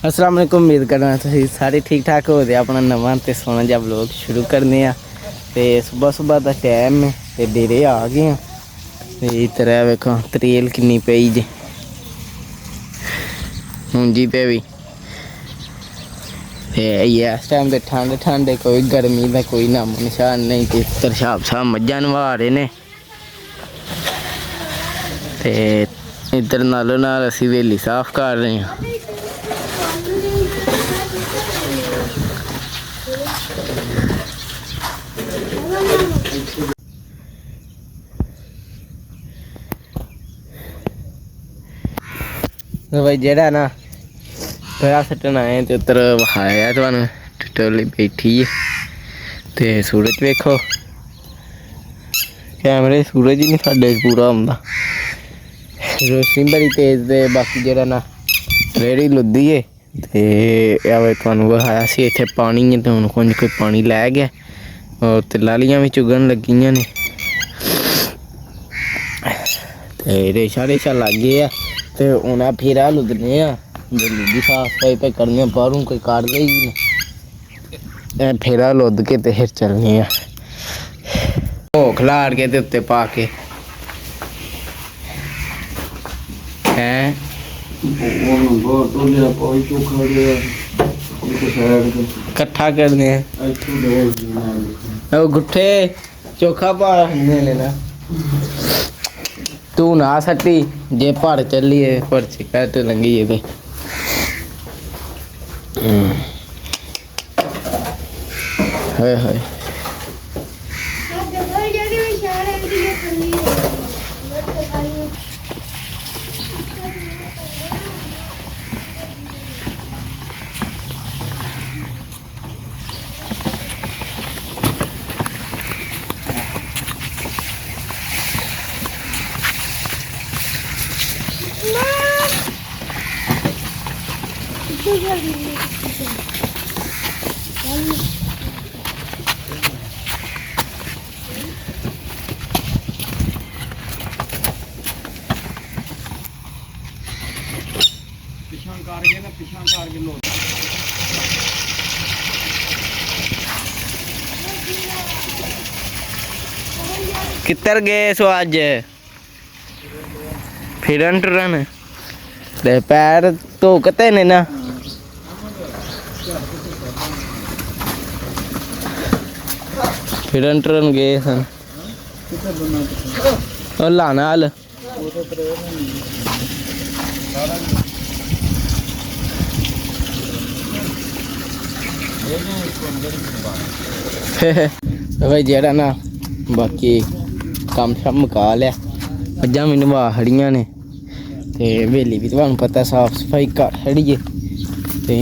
अस्सलाम वालेकुम। उम्मीद करना तुसीं सारे ठीक ठाक हो दे। अपना नवां ते सोहना जिहा व्लॉग शुरू करने आ। ते सुबह सुबह दा टाइम है ते डेरे आ गए हैं। ते इधर है वेखो तरेल किन्नी पई जे मुंजी ते भी। ते इस टाइम ते ठंड ठंड है, कोई गर्मी का कोई नामो निशान नहीं। ते तरशाब साहब मज्झां नवा रहे ने। ते इधर नालों नाल असीं हवेली साफ कर रहे हैं। भाई जेड़ा ना पैरा सट्टन आए तो उधर वहाया तुहानूं टोली बैठी है। ते सूरज वेखो, कैमरे सूरज ही नहीं साडे पूरा आंदा, रोशनी बड़ी तेज। ते बाकी जेड़ा ना रेड़ी लुद्दी है ते आवे तुहानूं वहाया सी इत्थे पानी है। ते हुण कोई पानी लै गया और ते लालियां भी चुगन लगियां ने। ते रेशा रेशा लग गया ते हुण फेरा लुदने आ। जल्दी साफ सफाई पे करने बाहरों कोई काट देगी ना, फेरा लुद के ते फिर चलने आ। भो खलाड़ के ते उत्ते पा के हैं कट्ठा करने गुट्ठे चोखा पा लेना। तू ना सट्टी जे पड़ चलिए पर्ची कट लंगी है। हाय हाय किधर गए सो अज फिरन टुरन? ते पैर धोकते ने ना? फिरन टुरन गए सन लाना हल भाई जेड़ा ना बाकी कम शम मुका लिया, मज्झां भी नवा खड़ियां ने ते हवेली भी तुहानूं पता साफ सफाई कर छड़ी है। ते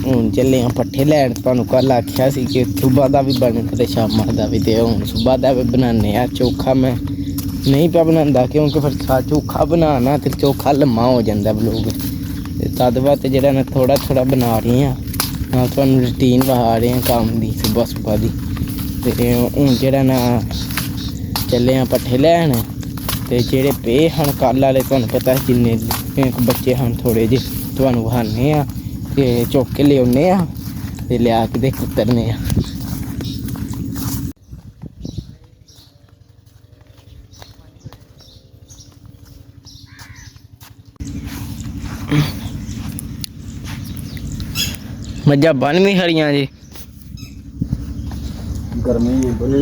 हुण चले आं पट्ठे लैन। तुहानूं कल आख्या सी कि सुबह दा भी बनग ते शामां दा भी, ते हुण सुबह दा भी बनाने आ। चोखा मैं नहीं पे बनांदा क्योंकि फिर चोखा बनाना ते चोखा लम्मा हो जांदा व्लॉग। ते तद बाद जेह्ड़ा ना थोड़ा थोड़ा बना रहे हैं, नाल तुहानूं रूटीन विखा रहे हैं कम्म दी सुबह सुबह दी। ते हुण जेह्ड़ा ना चले आं पट्ठे लैन। ते जेह्ड़े पे हन कल आह्ले तुहानूं पता जिन्ने बच्चे हन थोड़े जे तुहानूं वखाने आ ते चुक के लेऔने आ ते लिआ के ते कुतरने आ। मज्झां बन भी खड़ियां जी। गर्मी बनी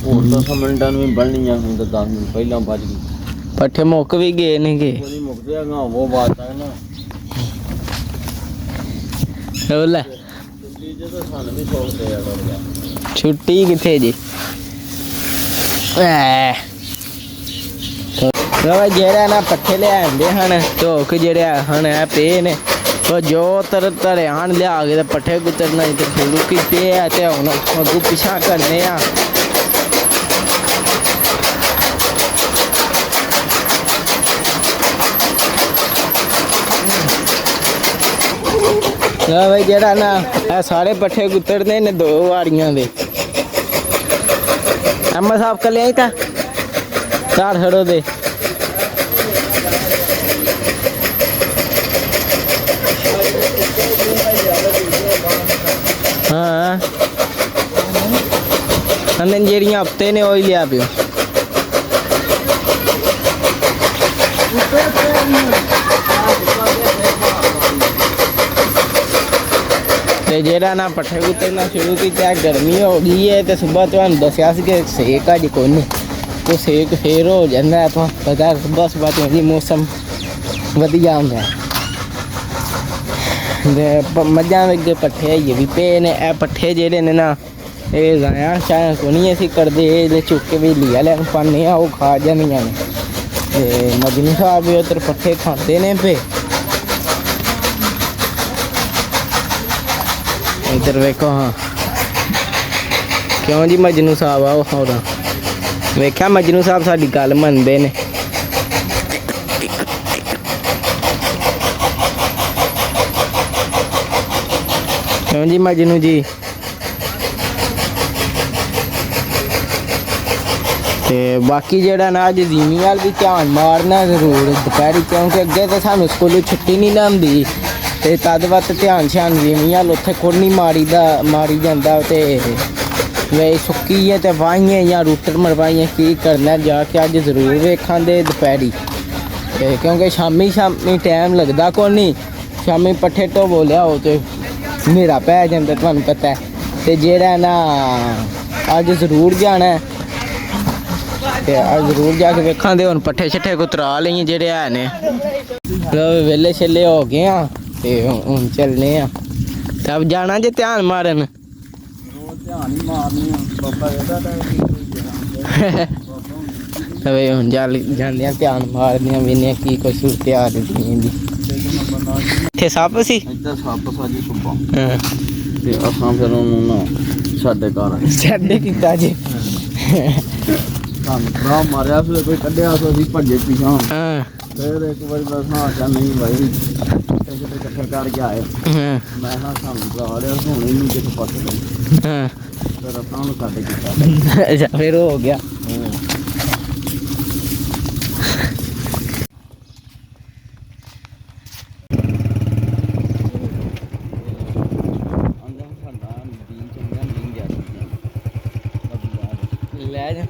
और 10 मिनटां में बननी है। 10 मिनट पहला बज गई। पट्ठे मुक भी गए ने गे मुक जाएगा वो बात है ना। ले छुट्टी किथे जी? जेह्ड़ा ना पट्ठे लिआंदे हन धोख जेह्ड़े हन है पे ने जो धरे हन लिआ के पट्ठे कुतरना इधर शुरू कीते है। ते हुण अग्गों पिछां करने आ। भाई जेड़ा ना सारे पट्ठे कुतरने ने 2 वारियां दे। अम्मा साफ कर लिया था चार छड़ो दे। ਹਾਂ ਅੰਨੇ ਜਿਹੜੀਆਂ ਹਫਤੇ ਨੇ ਉਹ ਹੀ ਲਿਆ ਪਿਓ ਤੇ ਜਿਹੜਾ ਨਾ ਪੱਠੇ ਕੁੱਤੇ ਨਾ ਸ਼ੁਰੂ ਕੀਤਾ ਗਰਮੀ ਹੋ ਗਈ ਹੈ ਤੇ ਸਵੇਰ ਤੁਹਾਨੂੰ ਦੱਸਿਆ ਸੀ ਕਿ ਸੇਕ ਅੱਜ ਕੋਈ ਨਹੀਂ ਉਹ ਸੇਕ ਫੇਰ ਹੋ ਜਾਂਦਾ ਹੈ ਤੁਹਾਨੂੰ ਪਤਾ ਸਵੇਰ ਤੋਂ ਜੀ ਮੌਸਮ ਵਧੀਆ ਹੁੰਦਾ ਤੇ ਮੱਝਾਂ ਵਿੱਚ ਪੱਠੇ ਵੀ ਪਏ ਨੇ ਇਹ ਪੱਠੇ ਜਿਹੜੇ ਨੇ ਨਾ ਇਹ ਜ਼ਾਇਆ ਸ਼ਾਇਦ ਕੋਈ ਨਹੀਂ ਅਸੀਂ ਕਰਦੇ ਇਹ ਚੁੱਕ ਕੇ ਵੀ ਲਿਆ ਲੈਣ ਪਾਉਂਦੇ ਆ ਉਹ ਖਾ ਜਾਂਦੀਆਂ ਨੇ ਤੇ ਮਜਨੂ ਸਾਹਿਬ ਵੀ ਉੱਧਰ ਪੱਠੇ ਖਾਂਦੇ ਨੇ ਪਏ ਇੱਧਰ ਵੇਖੋ ਹਾਂ ਕਿਉਂ ਜੀ ਮਜਨੂ ਸਾਹਿਬ ਆਓ ਹੋਰ ਵੇਖਿਆ ਮਜਨੂ ਸਾਹਿਬ ਸਾਡੀ ਗੱਲ ਮੰਨਦੇ ਨੇ ਕਿਉਂ ਜੀ ਮਜਨੂ ਜੀ ਤੇ ਬਾਕੀ ਜਿਹੜਾ ਨਾ ਅੱਜ ਜ਼ਮੀਨ ਵੱਲ ਵੀ ਧਿਆਨ ਮਾਰਨਾ ਜ਼ਰੂਰ ਦੁਪਹਿਰੀ ਕਿਉਂਕਿ ਅੱਗੇ ਤਾਂ ਸਾਨੂੰ ਸਕੂਲੋਂ ਛੁੱਟੀ ਨਹੀਂ ਨਾ ਹੁੰਦੀ ਤੇ ਤਦ ਵੱਤ ਧਿਆਨ ਜ਼ਮੀਨ ਵੱਲ ਉੱਥੇ ਕੋਈ ਨਹੀਂ ਮਾਰੀ ਜਾਂਦਾ ਤੇ ਵੇ ਸੁੱਕੀ ਹੈ ਤੇ ਵਾਹੀਆਂ ਜਾਂ ਰੂਟਰ ਮਰਵਾਈਆਂ ਕੀ ਕਰਨਾ ਜਾ ਕੇ ਅੱਜ ਜ਼ਰੂਰ ਵੇਖਾਂਗੇ ਦੁਪਹਿਰੀ ਤੇ ਕਿਉਂਕਿ ਸ਼ਾਮੀ ਟਾਈਮ ਲੱਗਦਾ ਕੋਈ ਨਹੀਂ ਸ਼ਾਮੀ ਪੱਠੇ ਤੋਂ ਬੋਲਿਆ ਹੋ ਤੇ ਹਨੇਰਾ ਪੈ ਜਾਂਦਾ ਤੁਹਾਨੂੰ ਪਤਾ ਤੇ ਜਿਹੜਾ ਨਾ ਅੱਜ ਜ਼ਰੂਰ ਜਾਣਾ ਤੇ ਅੱਜ ਜ਼ਰੂਰ ਜਾ ਕੇ ਵੇਖਾਂਗੇ ਹੁਣ ਪੱਠੇ ਛੱਠੇ ਕੁਤਰਾ ਲਈਏ ਜਿਹੜੇ ਹੈ ਨੇ ਵੇਲੇ ਛੇਲੇ ਹੋ ਗਏ ਆ ਤੇ ਹੁਣ ਚੱਲਨੇ ਆ ਤਬ ਜਾਣਾ ਜੇ ਧਿਆਨ ਮਾਰਨ ਧਿਆਨ ਹੀ ਮਾਰਨੀ ਆ ਬਾਬਾ ਤਵੇ ਹੁਣ ਜਾਂਦੇ ਆ ਧਿਆਨ ਮਾਰਦੇ ਆ ਵੇਨੇ ਕੀ ਕੋਈ ਸੂਰਤ ਆ ਰਹੀ ਦੀ ਇੱਥੇ ਸੱਪ ਸੀ ਇੱਧਰ ਸੱਪ ਸਾਜੀ ਸੁੱਪਾ ਹਾਂ ਤੇ ਅਸਾਂ ਫਿਰ ਉਹਨੂੰ ਨਾ ਸਾਡੇ ਘਰ ਸਾਡੇ ਕੀਤਾ ਜੀ ਸਾਨੂੰ ਭਰਾ ਮਾਰਿਆ ਫਿਰ ਕੋਈ ਕੱਢਿਆ ਸੋ ਅਸੀਂ ਭੱਜੇ ਪਿਛਾਂ ਹਾਂ ਫਿਰ ਇੱਕ ਵਾਰੀ ਬਸ ਹਾਂ ਚਾ ਨਹੀਂ ਭਾਈ ਕਿਤੇ ਇਕੱਠੇ ਕਰ ਕੇ ਆਏ ਹਾਂ ਮੈਂ ਹਾਂ ਸਾਨੂੰ ਭਰਾ ਲਿਆ ਹੁਣ ਇਹਨੂੰ ਕਿਤੇ ਪਾਸੇ ਲਈ ਹਾਂ ਫਿਰ ਅਸਾਂ ਨੂੰ ਕੱਢ ਕੀਤਾ ਅੱਛਾ ਫਿਰ ਹੋ ਗਿਆ ਲੈ ਜਾ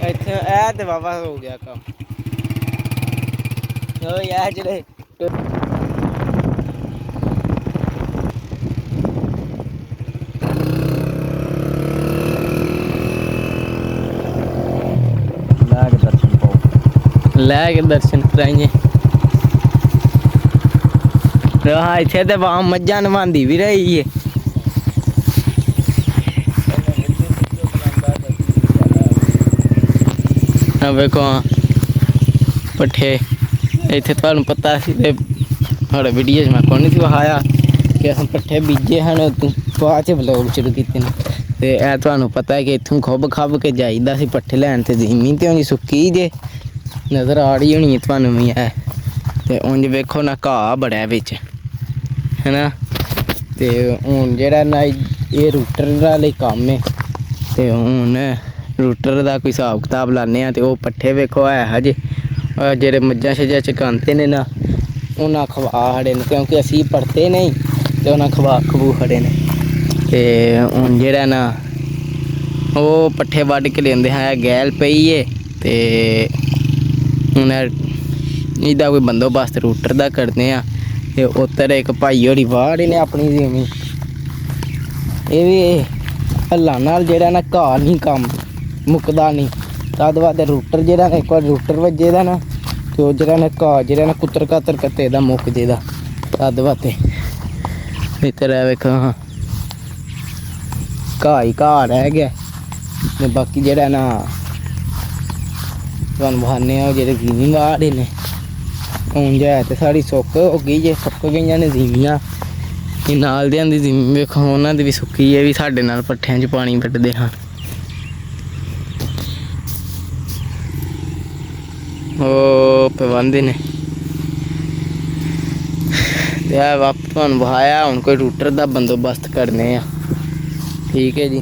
ਇੱਥੇ ਇਹ ਤੇ ਵਾਵਾ ਹੋ ਗਿਆ ਕੰਮ ਉਹ ਯਾਰ ਜਿਹੜੇ ਲੈ ਕੇ ਦਰਸ਼ਨ ਕਰਾਈਏ ਰਹਾ ਇੱਥੇ ਤੇ ਵਾਹ ਮੱਝਾਂ ਨਵਾਂਦੀ ਵੀ ਰਹੀ ਏ ਆ ਵੇਖੋ ਪੱਠੇ ਇੱਥੇ ਤੁਹਾਨੂੰ ਪਤਾ ਸੀ ਤੇ ਸਾਡੇ ਵੀਡੀਓ 'ਚ ਮੈਂ ਕੋਈ ਨਹੀਂ ਸੀ ਵਿਖਾਇਆ ਕਿ ਅਸੀਂ ਪੱਠੇ ਬੀਜੇ ਹਨ ਤੂੰ ਬਾਅਦ 'ਚ ਵਲੋਗ ਸ਼ੁਰੂ ਕੀਤੇ ਨੇ ਤੇ ਇਹ ਤੁਹਾਨੂੰ ਪਤਾ ਹੈ ਕਿ ਇੱਥੋਂ ਖੁੱਬ ਕੇ ਜਾਈਦਾ ਸੀ ਪੱਠੇ ਲੈਣ ਤੇ ਜ਼ਮੀਨ ਤੇ ਉਂਝ ਸੁੱਕੀ ਜੇ ਨਜ਼ਰ ਆ ਰਹੀ ਹੋਣੀ ਤੁਹਾਨੂੰ ਵੀ ਹੈ ਤੇ ਉਂਝ ਵੇਖੋ ਨਾ ਘਾਹ ਬੜਾ ਵਿੱਚ ਹੈ ਨਾ ਤੇ ਹੁਣ ਜਿਹੜਾ ਨਾ ਇਹ ਰੂਟਰ ਦਾ ਲਈ ਕੰਮ ਹੈ ਤੇ ਹੁਣ ਰੂਟਰ ਦਾ ਕੋਈ ਹਿਸਾਬ ਕਿਤਾਬ ਲਾਉਂਦੇ ਆ ਤੇ ਉਹ ਪੱਠੇ ਵੇਖੋ ਹੈ ਹਜੇ ਜਿਹੜੇ ਮੱਝਾਂ ਛੱਜਾਂ ਚਕਾਉਂਦੇ ਨੇ ਨਾ ਉਹਨਾਂ ਖਵਾ ਖੜੇ ਨੇ ਕਿਉਂਕਿ ਅਸੀਂ ਪੜਤੇ ਨਹੀਂ ਤੇ ਉਹਨਾਂ ਖਬੂ ਖੜੇ ਨੇ ਤੇ ਹੁਣ ਜਿਹੜਾ ਨਾ ਉਹ ਪੱਠੇ ਵੱਢ ਕੇ ਲੈਂਦੇ ਹੈ ਗੈਲ ਪਈ ਏ ਤੇ ਹੁਣ ਇਹਦਾ ਕੋਈ ਬੰਦੋਬਸਤ ਰੂਟਰ ਦਾ ਕਰਦੇ ਆ ਤੇ ਉੱਤਰ ਇੱਕ ਭਾਈ ਹੋਰੀ ਵਾੜ ਨੇ ਆਪਣੀ ਜ਼ਮੀਨ ਇਹ ਵੀ ਹੱਲਾਂ ਨਾਲ ਜਿਹੜਾ ਨਾ ਘਾਹ ਨਹੀਂ ਕੰਮ ਮੁੱਕਦਾ ਨਹੀਂ ਤਦ ਬਾਅਦ ਰੂਟਰ ਜਿਹੜਾ ਇੱਕ ਵਾਰ ਰੂਟਰ ਵੱਜੇ ਦਾ ਨਾ ਤੇ ਉਹ ਜਿਹੜਾ ਨਾ ਘਾਹ ਜਿਹੜਾ ਨਾ ਕੁੱਤਰ ਕਾਤਰ ਕੱਤੇ ਦਾ ਮੁੱਕ ਜੇਦਾ ਤਦ ਬਾਅਦ ਇੱਧਰ ਵੇਖੋ ਹਾਂ ਘਾਹ ਰਹਿ ਗਿਆ ਤੇ ਬਾਕੀ ਜਿਹੜਾ ਨਾ ਤੁਹਾਨੂੰ ਬਹਾਨੇ ਆ ਜਿਹੜੇ ਜ਼ਮੀਨ ਵਾੜੇ ਨੇ ਹੁਣ ਜਾ ਤੇ ਸਾਡੀ ਸੁੱਕ ਹੋ ਗਈ ਜੇ ਸੁੱਕ ਗਈਆਂ ਨੇ ਜ਼ਮੀਨਾਂ ਇਹ ਨਾਲ ਦਿਆਂ ਦੀ ਜ਼ਮੀਨ ਵੇਖੋ ਉਹਨਾਂ ਦੀ ਵੀ ਸੁੱਕੀ ਹੈ ਵੀ ਸਾਡੇ ਨਾਲ ਪੱਠਿਆਂ 'ਚ ਪਾਣੀ ਵੱਢਦੇ ਹਨ ਉਹ ਪਵੰਦੇ ਨੇ ਤੇ ਆ ਵਾਪ ਤੁਹਾਨੂੰ ਬਹਾਇਆ ਹੁਣ ਕੋਈ ਰੂਟਰ ਦਾ ਬੰਦੋਬਸਤ ਕਰਨੇ ਆ ਠੀਕ ਹੈ ਜੀ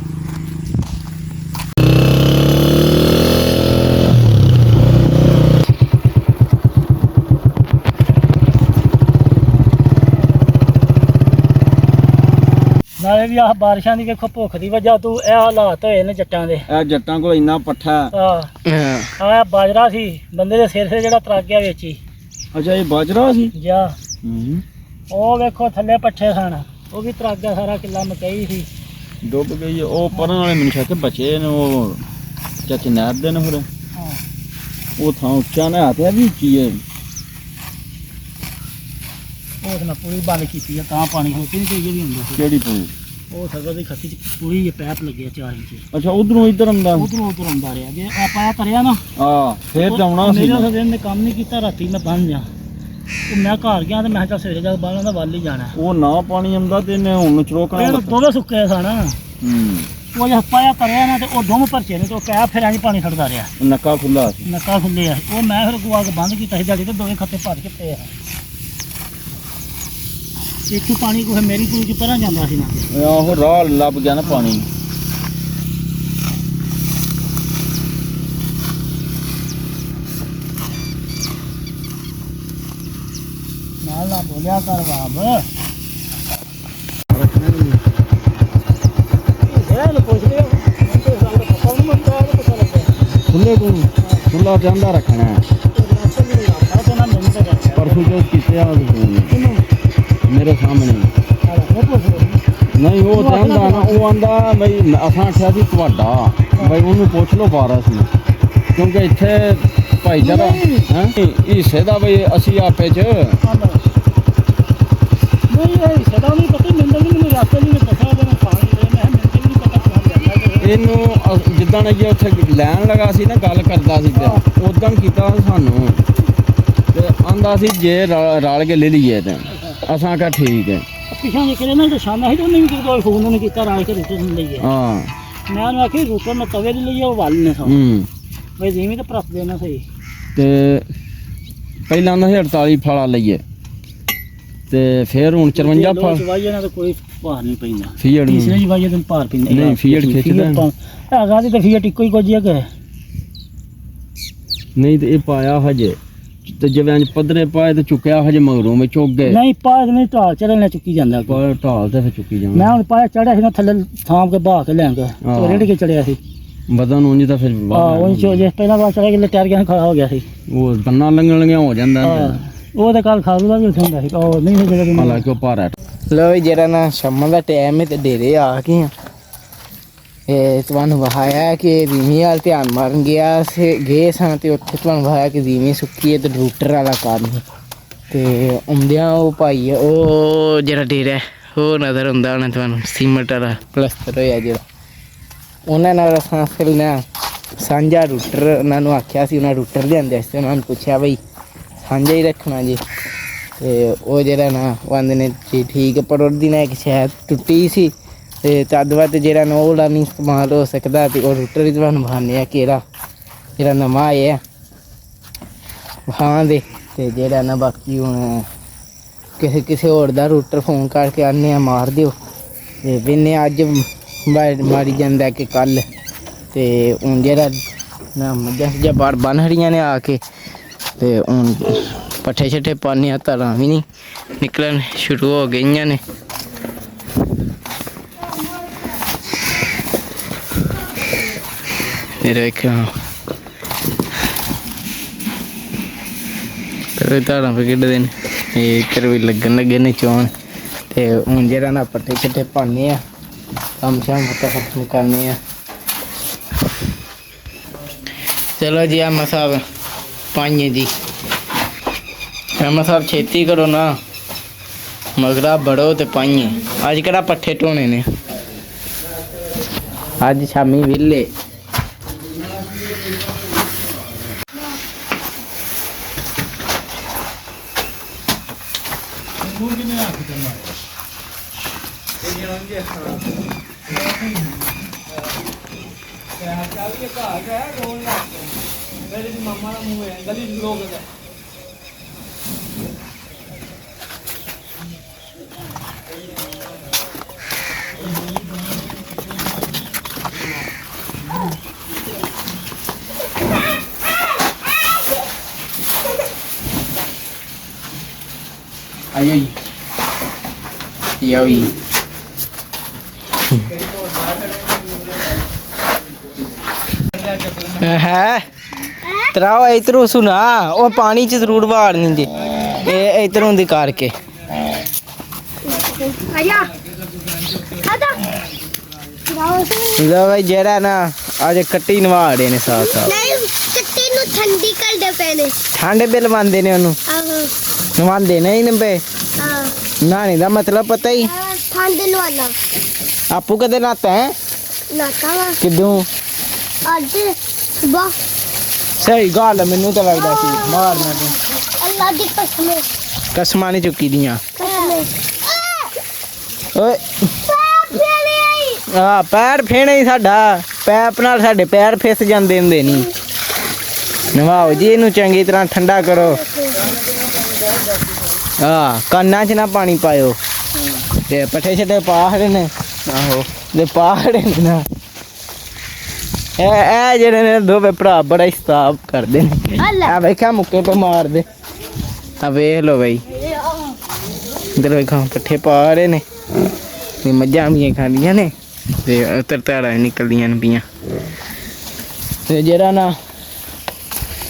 ਨਾਲੇ ਨਾਲੇ ਵੀ ਆਹ ਬਾਰਿਸ਼ਾਂ ਦੀ ਵੇਖੋ ਭੁੱਖ ਦੀ ਵਜ੍ਹਾ ਤੋਂ ਇਹ ਹਾਲਾਤ ਹੋਏ ਨੇ ਜੱਟਾਂ ਦੇ। ਇਹ ਜੱਟਾਂ ਕੋਲ ਇੰਨਾ ਪੱਠਾ। ਆ ਬਾਜਰਾ ਸੀ ਬੰਦੇ ਦੇ ਸਿਰ ਜਿਹੜਾ ਤਰਕ ਗਿਆ ਵਿੱਚ ਹੀ। ਅੱਛਾ ਇਹ ਬਾਜਰਾ ਸੀ ਜਾ। ਉਹ ਵੇਖੋ ਥੱਲੇ ਪੱਠੇ ਸਨ, ਉਹ ਵੀ ਤਰਕ ਗਿਆ ਸਾਰਾ। ਕਿੱਲਾ ਮਕਈ ਸੀ ਡੁੱਬ ਗਈ। ਉਹ ਪਰਾਂ ਵਾਲੇ ਮੈਨੂੰ ਸ਼ੱਕ ਬਚੇ ਨੇ, ਉਹ ਚਾਚੇ ਨਹਿਰ ਦੇ ਨੇ। ਫਿਰ ਉਹ ਥਾਂ ਉੱਚਾ ਨਾ ਹੱਥਿਆ ਵੀ ਕੀ ਹੈ। ਉਸ ਨਾਲ ਪੂਰੀ ਬੰਦ ਕੀਤੀ ਆ ਤਾਂ ਪਾਣੀ ਹੋ ਕੇ ਨਹੀਂ ਜਿਹੜੀ ਹੁੰਦਾ ਸੀ। ਕਿਹੜੀ ਪੂਰੀ? ਉਹ ਸਰਵਰ ਦੀ ਖੱਤੀ ਚ ਪੂਰੀ ਪੈਪ ਲੱਗਿਆ 4 ਇੰਚ। ਅੱਛਾ ਉਧਰੋਂ ਇੱਧਰ ਆਉਂਦਾ। ਉਧਰੋਂ ਆਉਂਦਾ ਰਿਹਾ। ਜੇ ਆਪਾਂ ਤਰਿਆ ਨਾ ਫੇਰ ਜਾਉਣਾ ਸੀ। ਮੇਰਾ ਸਵੇਰ ਨੇ ਕੰਮ ਨਹੀਂ ਕੀਤਾ, ਰਾਤੀ ਮੈਂ ਬੰਨ ਜਾ। ਉਹ ਮੈਂ ਘਰ ਗਿਆ ਤੇ ਮੈਂ ਕਿਹਾ ਸਵੇਰੇ ਜਾ ਕੇ ਬਾਹਰ ਦਾ ਵੱਲ ਹੀ ਜਾਣਾ। ਉਹ ਨਾ ਪਾਣੀ ਆਉਂਦਾ ਤੇ ਇਹਨੇ ਹੁਣ ਚਰੋਕਣਾ। ਦੋਵੇਂ ਸੁੱਕੇ ਸਨ। ਉਹ ਜੇ ਪਾਇਆ ਤਰਿਆ ਨਾ ਤੇ ਉਹ ਦੋਵੇਂ ਭਰਚੇ ਨੇ ਤੇ ਉਹ ਪੈਪ ਫਿਰ ਐਂ ਪਾਣੀ ਛੱਡਦਾ ਰਿਹਾ। ਨੱਕਾ ਖੁੱਲਾ ਸੀ। ਨੱਕਾ ਖੁੱਲੇ ਆ। ਉਹ ਮੈਂ ਫਿਰ ਗੁਆ ਕੇ ਬੰਦ ਕੀਤਾ ਸੀ ਦਿਹਾੜੀ ਤੇ ਦੋਵੇਂ ਖੱਤੇ ਭਰ ਕੇ ਪਏ ਆ। ਇੱਥੋਂ ਪਾਣੀ ਕੋਈ ਮੇਰੀ ਪੂਰੀ ਚ ਪਰਾਂ ਜਾਂਦਾ ਸੀ ਨਾ। ਆਹੋ ਰਾਹ ਲੱਭ ਗਿਆ ਨਾ ਪਾਣੀ। ਨਾਲ ਨਾ ਬੋਲਿਆ ਕਰ ਬਾਬ। ਖੁੱਲੇ ਤੂੰ ਖੁੱਲਾ ਜਾਂਦਾ ਰੱਖਣਾ। ਪਰਸੋਂ ਜੋ ਕੀਤੇ ਆ ਮੇਰੇ ਸਾਹਮਣੇ। ਨਹੀਂ ਉਹ ਜਾਂਦਾ ਨਾ, ਉਹ ਆਂਦਾ ਬਈ ਅਸਾਂ ਆਖਿਆ ਸੀ ਤੁਹਾਡਾ ਬਈ ਉਹਨੂੰ ਪੁੱਛ ਲਓ ਵਾਰਸ ਨੂੰ, ਕਿਉਂਕਿ ਇੱਥੇ ਭਾਈਚਾਰਾ ਹੈ ਹਿੱਸੇ ਦਾ ਬਈ ਅਸੀਂ ਆਪੇ ਚ ਇਹਨੂੰ ਜਿੱਦਾਂ ਜੀ ਉੱਥੇ ਲੈਣ ਲਗਾ ਸੀ ਨਾ, ਗੱਲ ਕਰਦਾ ਸੀ ਤੇ ਉਦਾਂ ਕੀਤਾ ਸਾਨੂੰ ਤੇ ਆਂਦਾ ਸੀ ਜੇ ਰਲ ਕੇ ਲੈ ਲਈਏ ਤੇ ਅਸਾਂ ਕਹਾ ਠੀਕ ਹੈ। ਪਿਛਾਂ ਜੇ ਕਰੇ ਨਾ ਤਾਂ ਸ਼ਾਮਾ ਸੀ, ਉਹਨੇ ਵੀ ਕੋਈ ਫੋਨ ਨਹੀਂ ਕੀਤਾ ਰਾਜ ਕੇ ਰੂਟਰ ਨਹੀਂ ਲਈਏ। ਹਾਂ ਮੈਂ ਉਹਨੂੰ ਆਖੀ ਰੂਟਰ ਮੈਂ ਤਵੇ ਦੀ ਲਈਏ, ਉਹ ਵੱਲ ਨੇ ਸੋ ਬਈ ਜਿਵੇਂ ਤਾਂ ਪ੍ਰਸ ਦੇਣਾ ਸਹੀ। ਤੇ ਪਹਿਲਾਂ ਆਂਦਾ ਸੀ 48 ਫਾਲਾ ਲਈਏ ਤੇ ਫਿਰ ਹੁਣ 54 ਫਾਲ ਜਵਾਈਏ ਨਾਲ ਤਾਂ ਕੋਈ ਭਾਰ ਨਹੀਂ ਪੈਂਦਾ। ਫੀਅੜ ਤੀਸਰੇ ਜਵਾਈਏ ਤੋਂ ਭਾਰ ਪੈਂਦਾ। ਨਹੀਂ ਫੀਅੜ ਖਿੱਚਦਾ ਹੈਗਾ ਤੇ ਫੀਅੜ ਇੱਕੋ ਹੀ ਕੁਝ ਹੈ। ਨਹੀਂ ਤੇ ਇਹ ਪਾਇਆ ਹਜੇ ਤੇ ਜਿਵੇਂ ਪੱਧਰੇ ਪਾਏ ਤੇ ਚੁੱਕਿਆ ਹਜੇ ਮਗਰੋਂ ਵਿੱਚ ਚੁੱਕ ਗਏ। ਨਹੀਂ ਪਾਇਆ ਨਹੀਂ, ਢਾਲ ਚੜਨ ਨਾਲ ਚੁੱਕੀ ਜਾਂਦਾ। ਢਾਲ ਤੇ ਫਿਰ ਚੁੱਕੀ ਜਾਣਾ। ਮੈਂ ਹੁਣ ਪਾਇਆ ਚੜਿਆ ਸੀ ਨਾ ਥੱਲੇ ਥਾਮ ਕੇ ਬਾਹ ਕੇ ਲੈਂਗਾ ਤੇ ਰੇੜ ਕੇ ਚੜਿਆ ਸੀ। ਬਦਨ ਉਂਝ ਤਾਂ ਫਿਰ ਉਹ ਜੇ ਪਹਿਲਾਂ ਵਾਰ ਚੜਿਆ ਕਿ ਟਾਇਰ ਗਿਆ ਖੜਾ ਹੋ ਗਿਆ ਸੀ। ਉਹ ਬੰਨਾ ਲੰਘਣ ਲੱਗਿਆ ਹੋ ਜਾਂਦਾ। ਉਹ ਤਾਂ ਕੱਲ ਖਾਲੂ ਦਾ ਵੀ ਉੱਥੇ ਹੁੰਦਾ ਸੀ। ਉਹ ਨਹੀਂ ਸੀ ਜਿਹੜਾ ਹਾਲਾਂਕਿ ਉਹ ਭਾਰਾ। ਲੋ ਜਿਹੜਾ ਨਾ ਸ਼ਾਮਾਂ ਦਾ ਟਾਈਮ ਹੈ ਤੇ ਡੇਰੇ ਆ ਗਏ ਆ। ਇਹ ਤੁਹਾਨੂੰ ਵਹਾਇਆ ਕਿ ਰੀਮੀ ਵਾਲ ਧਿਆਨ ਮਾਰਨ ਗਏ ਸਾਂ ਤੇ ਉੱਥੇ ਤੁਹਾਨੂੰ ਵਹਾਇਆ ਕਿ ਰੀਮੀ ਸੁੱਕੀ ਹੈ ਤੇ ਰੂਟਰ ਵਾਲਾ ਕੰਮ ਹੈ। ਤੇ ਆਉਂਦਿਆਂ ਉਹ ਭਾਈ ਉਹ ਜਿਹੜਾ ਡੇਰਾ ਉਹ ਨਜ਼ਰ ਹੁੰਦਾ ਹੋਣਾ ਤੁਹਾਨੂੰ, ਸੀਮੈਂਟ ਵਾਲਾ ਪਲਸਤਰ ਹੋਇਆ ਜਿਹੜਾ। ਉਹਨਾਂ ਨਾਲ ਅਸਾਂ ਨਾ ਸਾਂਝਾ ਰੂਟਰ ਉਹਨਾਂ ਨੂੰ ਆਖਿਆ ਸੀ। ਉਹਨਾਂ ਰੂਟਰ ਲਿਆਂਦੇ ਸੀ। ਉਹਨਾਂ ਨੂੰ ਪੁੱਛਿਆ ਬਈ ਸਾਂਝਾ ਹੀ ਰੱਖਣਾ ਜੀ। ਤੇ ਉਹ ਜਿਹੜਾ ਨਾ ਉਹ ਆਂਦੇ ਨੇ ਜੀ ਠੀਕ ਹੈ, ਪਰ ਉਹਦੀ ਨਾ ਇੱਕ ਸ਼ਾਇਦ ਟੁੱਟੀ ਸੀ ਤੇ ਤਦ ਵੱਧ ਜਿਹੜਾ ਨਾ ਉਹਦਾ ਨਹੀਂ ਇਸਤੇਮਾਲ ਹੋ ਸਕਦਾ। ਤੇ ਉਹ ਰੂਟਰ ਹੀ ਤੁਹਾਨੂੰ ਬਹਾਨੇ ਆ ਕਿਹੜਾ ਜਿਹੜਾ ਨਵਾਂ ਆਇਆ ਹਾਂ ਦੇ। ਤੇ ਜਿਹੜਾ ਨਾ ਬਾਕੀ ਹੁਣ ਕਿਸੇ ਹੋਰ ਦਾ ਰੂਟਰ ਫੋਨ ਕਰਕੇ ਆਨੇ ਆ ਮਾਰ ਦਿਓ ਤੇ ਬਿਨੇ ਅੱਜ ਮਾਰੀ ਜਾਂਦਾ ਕਿ ਕੱਲ। ਤੇ ਹੁਣ ਜਿਹੜਾ ਨਾ ਮੱਝਾਂ ਬਾਹਰ ਬੰਨ ਹੜੀਆਂ ਨੇ ਆ ਕੇ ਤੇ ਹੁਣ ਪੱਠੇ ਛੱਠੇ ਪਾਉਂਦੇ ਆ। ਧਾਰਾਂ ਵੀ ਨਹੀਂ ਨਿਕਲਣ ਸ਼ੁਰੂ ਹੋ ਗਈਆਂ ਨੇ। ਫਿਰ ਵੇਖੋ ਧਾਰਾਂ ਪੇ ਕਿੱਡਦੇ ਨੇ। ਇਹ ਇੱਧਰ ਵੀ ਲੱਗਣ ਲੱਗੇ ਨੇ ਚੋਣ। ਤੇ ਹੁਣ ਜਿਹੜਾ ਨਾ ਪੱਠੇ ਛੱਠੇ ਪਾਉਂਦੇ ਆ, ਕੰਮ ਸ਼ਾਮ ਖਤਮ ਕਰਨੇ ਆ। ਚਲੋ ਜੀ ਆਮਾ ਸਾਹਿਬ ਪਾਈਏ ਜੀ। ਆਮਾ ਸਾਹਿਬ ਛੇਤੀ ਕਰੋ ਨਾ, ਮਗਰਾ ਬੜੋ ਤੇ ਪਾਈਏ। ਅੱਜ ਕਿਹੜਾ ਪੱਠੇ ਢੋਣੇ ਨੇ, ਅੱਜ ਸ਼ਾਮੀ ਵਿਹਲੇ। Ayo, iya, ਹੈ ਤਰਾਓ ਇਧਰੋਂ ਸੁਣਾ ਉਹ ਪਾਣੀ ਚ ਜ਼ਰੂਰ ਵਾੜਨੀ ਜੀ ਇਹ ਇਧਰੋਂ ਦੀ ਕਰਕੇ ਆਇਆ ਆਦਾ ਲੋ ਬਈ ਜਿਹੜਾ ਨਾ ਅੱਜ ਕੱਟੀ ਨਵਾੜੇ ਨੇ ਸਾਥ ਸਾਥ ਨਹੀਂ ਕੱਟੀ ਨੂੰ ਠੰਡੀ ਕਰਦੇ ਪਏ ਨੇ ਠੰਡੇ ਬਿੱਲ ਮੰਨਦੇ ਨੇ ਉਹਨੂੰ ਆਹੋ ਨਵਾਉਂਦੇ ਨਹੀਂ ਨੇ ਬੇ ਹਾਂ ਨਹਾਣੇ ਦਾ ਮਤਲਬ ਪਤਾ ਹੀ ਠੰਡ ਨੂੰ ਆਣਾ ਆਪੂ ਕਦੇ ਨਹਾਤਾ ਹੈ ਨਾਤਾ ਵਾ ਕਿਦੋਂ ਅੱਜ ਸੁਬਾ ਸਹੀ ਗੱਲ ਹੈ, ਮੈਨੂੰ ਤਾਂ ਲੱਗਦਾ ਸੀ ਮਾਰਨਾ ਤੂੰ ਅੱਲਾ ਦੀ ਕਸਮ ਕਸਮਾਂ ਨੇ ਚੁੱਕੀ ਦੀਆਂ ਓਏ ਆ ਪੈਰ ਫੇਣੇ ਹੀ ਸਾਡਾ ਪੈਪ ਨਾਲ ਸਾਡੇ ਪੈਰ ਫਿਸ ਜਾਂਦੇ ਹੁੰਦੇ ਨਹੀਂ ਨਵਾਓ ਜੀ ਇਹਨੂੰ ਚੰਗੀ ਤਰ੍ਹਾਂ ਠੰਡਾ ਕਰੋ ਆ ਕੰਨਾਂ 'ਚ ਨਾ ਪਾਣੀ ਪਾਇਓ ਤੇ ਪੱਠੇ ਛੱਡੇ ਪਾਹੜੇ ਨੇ ਆਹੋ ਦੇ ਪਾਹੜੇ ਨੇ ਨਾ ਇਹ ਜਿਹੜੇ ਨੇ ਦੋਵੇਂ ਭਰਾ ਬੜਾ ਹਿਸਾਬ ਕਰਦੇ ਨੇ ਆ ਵੇਖਿਆ ਮੁੱਕੇ ਤੇ ਮਾਰਦੇ ਆ ਵੇਖ ਲੋ ਬਈ ਇਧਰ ਵੇਖਾਂ ਪੱਠੇ ਪਾ ਰਹੇ ਨੇ ਤੇ ਮੱਝਾਂ ਵੀ ਖਾਂਦੀਆਂ ਨੇ ਤੇ ਤਰਤਾੜਾ ਨਿਕਲਦੀਆਂ ਨੇ ਪੀਆਂ ਤੇ ਜਿਹੜਾ ਨਾ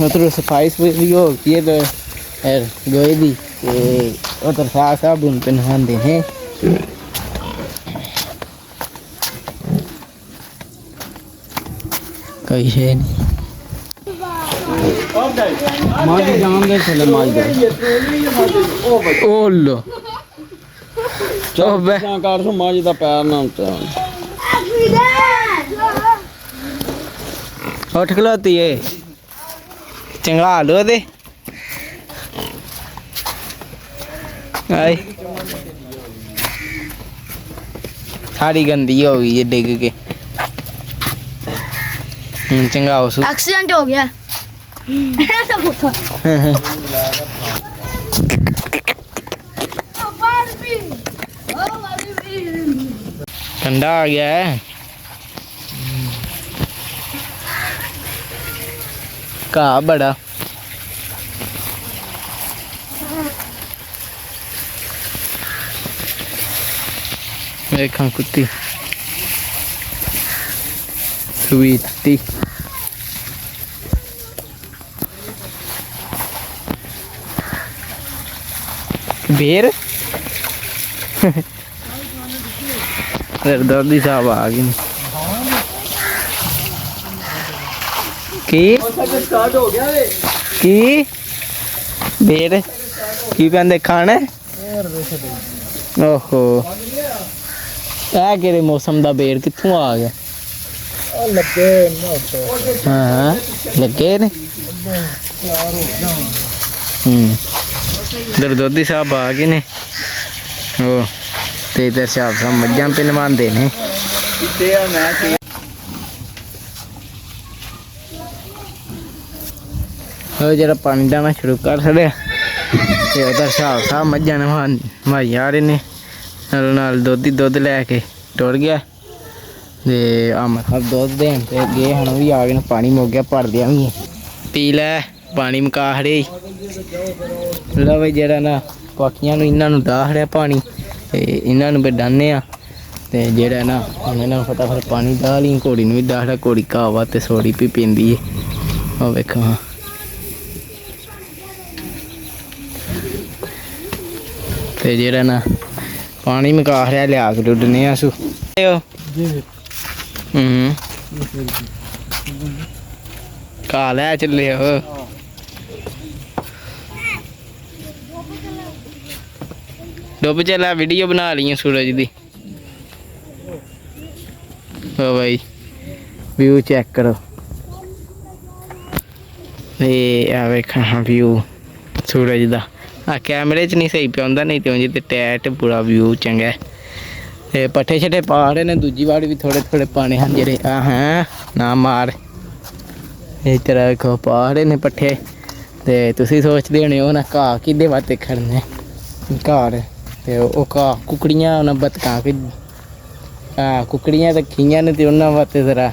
ਮਤਲਬ ਸਫਾਈ ਵੀ ਹੋ ਗਈ ਹੈ ਤੇ ਗੋਏ ਦੀ ਤੇ ਉਹ ਤਰਸਾ ਸਾਹਿਬ ਨੂੰ ਪਹਿਨਾਉਂਦੇ ਨੇ ਕੋਈ ਹੈ ਨਹੀਂ ਮਾਝ ਜਾਣ ਦੇ ਥੱਲੇ ਮਾਝ ਦੇ ਉਹ ਲੋ ਚੱਲ ਜਾਂ ਕਰ ਸੋ ਮਾਝ ਦਾ ਪੈਰ ਨਾ ਉੱਤੇ ਉੱਠ ਖਲੋਤੀ ਏ ਚੰਗਾ ਲੋ ਦੇ ਆਈ ਸਾਰੀ ਗੰਦੀ ਹੋ ਗਈ ਏ ਡਿੱਗ ਕੇ ਹੁਣ ਚੰਗਾ ਹੋ ਸੂ एक्सीडेंट हो गया ठंडा आ गया है कहा बड़ा देखा कुत्ती स्वीटी बेर दर्दी साहब आ गए की बेर की कहते खाना ओहो कि मौसम का बेर कितों आ गया हाँ लगे ने दरदोदी साहब आ गए ने ओ ते इधर साहब साहब मज्जां पे नवांदे ने जरा पानी डाना शुरू कर छड़िया ते उधर साहब साहब मज्जां नवाई जा रहे ने नाल दुद्ध लैके टुर गया ते आम साहब दुद्ध देन ते गए हूँ भी आ गए पानी मुक गया भर दिया भी पी लै पानी मुका खड़े लो बई जरा ना पाखियां इन्हों डाह रहा पानी ते इन्हों डाने ते जेड़ा ना इन्हों फटाफट पानी डाह ली घोड़ी भी डाह रहा घोड़ी घाह वा ते सोड़ी भी पींदी है वेखो हाँ ते जेड़ा ना पानी मुका रहा लिया के डुडने असू घाह लै चले हो डुब चला वीडियो बना ली सूरज दी ओ भाई व्यू चेक करो ये वेखा हाँ व्यू सूरज दा आ कैमरे च नहीं सही पे आंदा नहीं तो जी टैट पूरा व्यू चंगा है पट्ठे छट्ठे पा रहे ने दूजी वार भी थोड़े थोड़े पाने हैं जेरे हैं ना मार इस तरह देखो पा रहे ने पट्ठे ते तुसी सोचते होने हो ना घाह किदे वास्ते खड़ने घर ते ओह घाह कुकड़ियां उन्हें बतकां के कुकड़ियां रखियां ने ते उन्हां वास्ते जरा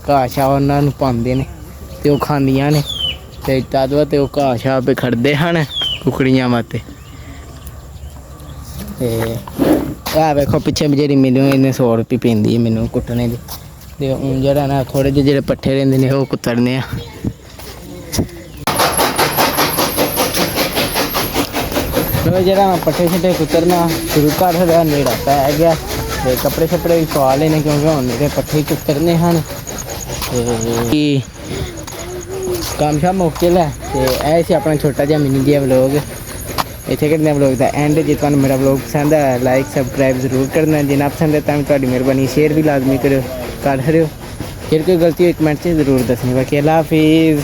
घाह शाह उन्हां पांदे ने ते ओह खांदियां ने ते तद वास्ते ओह घाह शाह पे खड़दे हन कुकड़ियां वास्ते ते आ वेखो पिछे बजेरी मैनू इन्हें 100 रुपये पैंदी है मैनू कुट्टने दी ਤੇ ਹੁਣ ਜਿਹੜਾ ਨਾ ਥੋੜੇ ਜਿਹੇ ਜਿਹੜੇ ਪੱਠੇ ਰਹਿੰਦੇ ਨੇ ਉਹ ਕੁਤਰਨੇ ਆ। ਚਲੋ ਜਿਹੜਾ ਨਾ ਪੱਠੇ ਛੱਟੇ ਕੁਤਰਨਾ ਸ਼ੁਰੂ ਕਰ ਰਿਹਾ, ਨੇੜਾ ਪੈ ਗਿਆ ਤੇ ਕੱਪੜੇ ਛੱਪੜੇ ਵੀ ਪਾ ਲਏ ਨੇ ਕਿਉਂਕਿ ਹੁਣ ਮੇਰੇ ਪੱਠੇ ਕੁਤਰਨੇ ਹਨ। ਤੇ ਕੰਮ ਸ਼ਾਮ ਮੁੱਕ ਲੈ ਤੇ ਇਹ ਸੀ ਆਪਣਾ ਛੋਟਾ ਜਿਹਾ ਮਿਨੀ ਜਿਹਾ ਵਲੋਗ। ਇੱਥੇ ਕਰਦੇ ਵਲੋਗ ਦਾ ਐਂਡ। ਜੇ ਤੁਹਾਨੂੰ ਮੇਰਾ ਵਲੋਗ ਪਸੰਦ ਆਇਆ ਲਾਈਕ ਸਬਸਕ੍ਰਾਈਬ ਜ਼ਰੂਰ ਕਰਨਾ, ਜੇ ਨਾ ਪਸੰਦ ਹੈ ਤਾਂ ਵੀ ਤੁਹਾਡੀ ਮਿਹਰਬਾਨੀ ਸ਼ੇਅਰ ਵੀ ਲਾਜ਼ਮੀ ਕਰ ਦਿਓ। ਫਿਰ ਕੋਈ ਗਲਤੀ ਹੋਈ ਕਮੈਂਟ 'ਚ ਜ਼ਰੂਰ ਦੱਸਣੀ। ਬਾਕੀ ਅੱਲਾ ਹਾਫਿਜ਼।